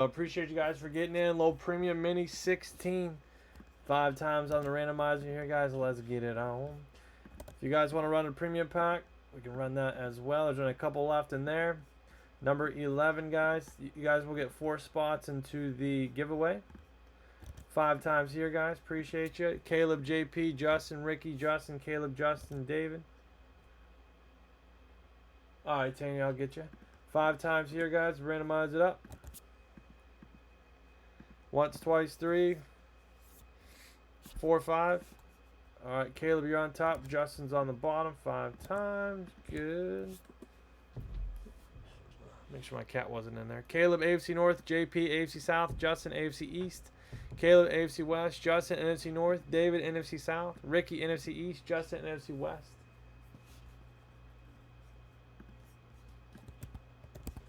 Appreciate you guys for getting in. Low premium mini 16. 5 times on the randomizer here, guys. Let's get it on. If you guys want to run a premium pack, we can run that as well. There's only a couple left in there. Number 11, guys. You guys will get 4 spots into the giveaway. 5 times here, guys. Appreciate you. Caleb, JP, Justin, Ricky, Justin, Caleb, Justin, David. Alright, Tanya, I'll get you. 5 times here, guys. Randomize it up. Once, twice, 3, 4, 5. Alright, Caleb, you're on top. Justin's on the bottom. 5 times. Good. Make sure my cat wasn't in there. Caleb, AFC North. JP, AFC South. Justin, AFC East. Caleb, AFC West. Justin, NFC North. David, NFC South. Ricky, NFC East. Justin, NFC West.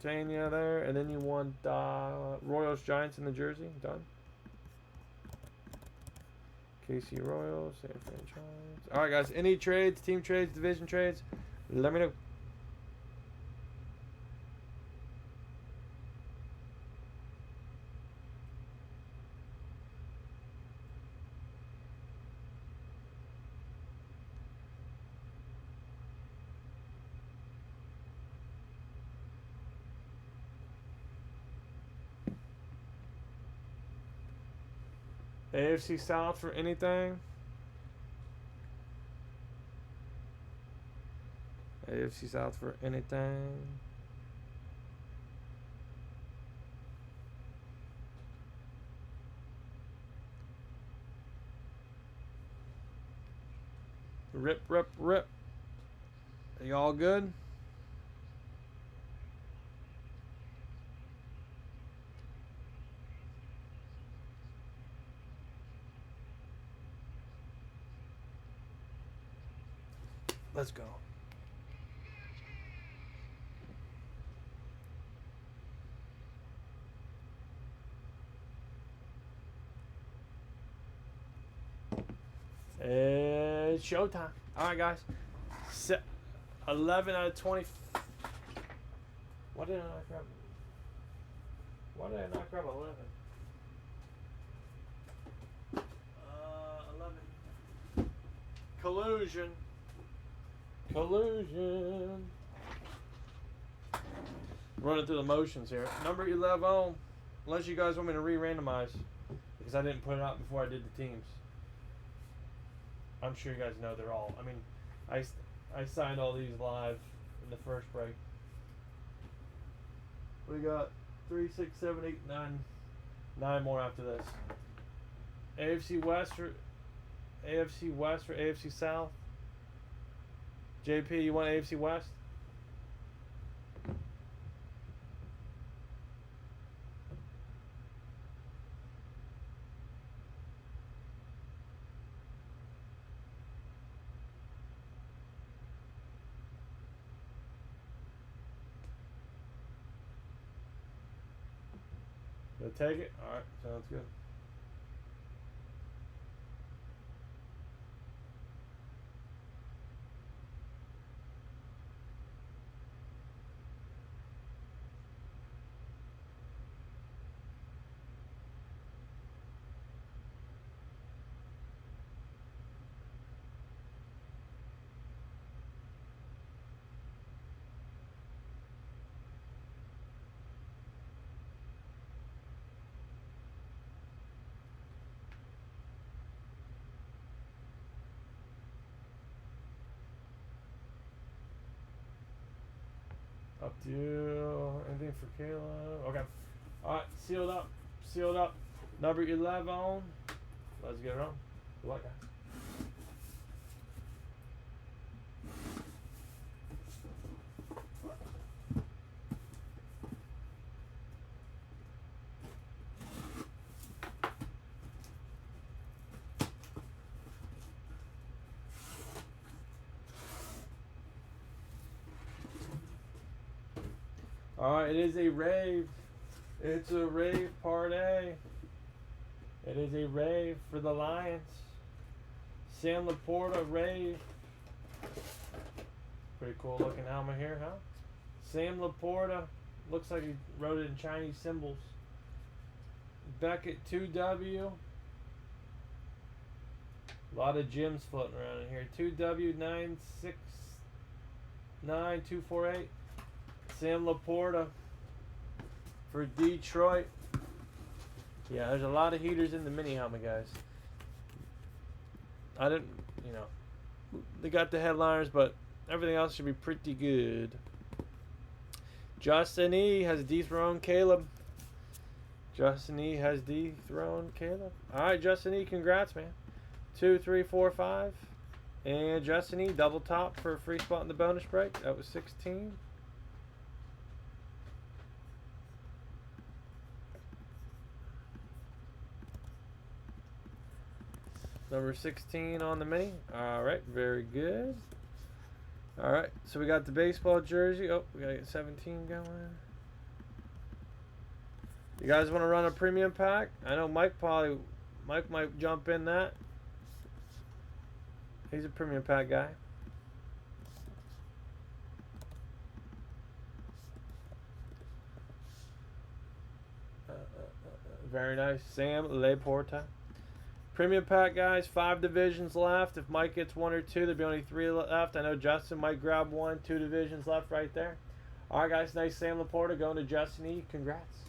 Tanya there. And then you want Royals, Giants in the jersey. Done. KC Royals. San Fran Giants. All right, guys. Any trades, team trades, division trades, let me know. AFC South for anything? AFC South for anything? Rip, rip, rip. Are you all good? Let's go. It's showtime. All right, guys. 11 out of 20. Why did I not grab? Why did I not grab 11? 11. Collusion. Collusion. Running through the motions here. Number 11. Unless you guys want me to re-randomize, because I didn't put it out before I did the teams. I'm sure you guys know they're all. I mean, I signed all these live in the first break. We got 3, 6, 7, 8, 9, 9 more after this. AFC West or AFC South? JP, you want AFC West? You'll take it? Alright, sounds good. Up to you. Anything for Caleb? Okay. Alright, sealed up. Sealed up. Number 11. Let's get it on. Good luck, guys. Alright, it is a rave. It's a rave part A. It is a rave for the Lions. Sam Laporta rave. Pretty cool looking helmet here, huh? Sam Laporta. Looks like he wrote it in Chinese symbols. Beckett 2W. A lot of Jims floating around in here. 2W969248. Sam Laporta for Detroit. Yeah, there's a lot of heaters in the mini helmet, guys. I didn't, you know, they got the headliners, but everything else should be pretty good. Justin E has dethroned Caleb. Justin E has dethroned Caleb. All right, Justin E, congrats, man. 2, 3, 4, 5. And Justin E, double top for a free spot in the bonus break. That was 16. Number 16 on the mini. All right, very good. All right, so we got the baseball jersey. Oh, we got to get 17 going. You guys want to run a premium pack? I know Mike might jump in that. He's a premium pack guy. Very nice. Sam Laporta. Premium pack, guys. 5 divisions left. If Mike gets 1 or 2, there'll be only 3 left. I know Justin might grab 1, 2 divisions left right there. All right, guys. Nice Sam Laporta going to Justin E. Congrats.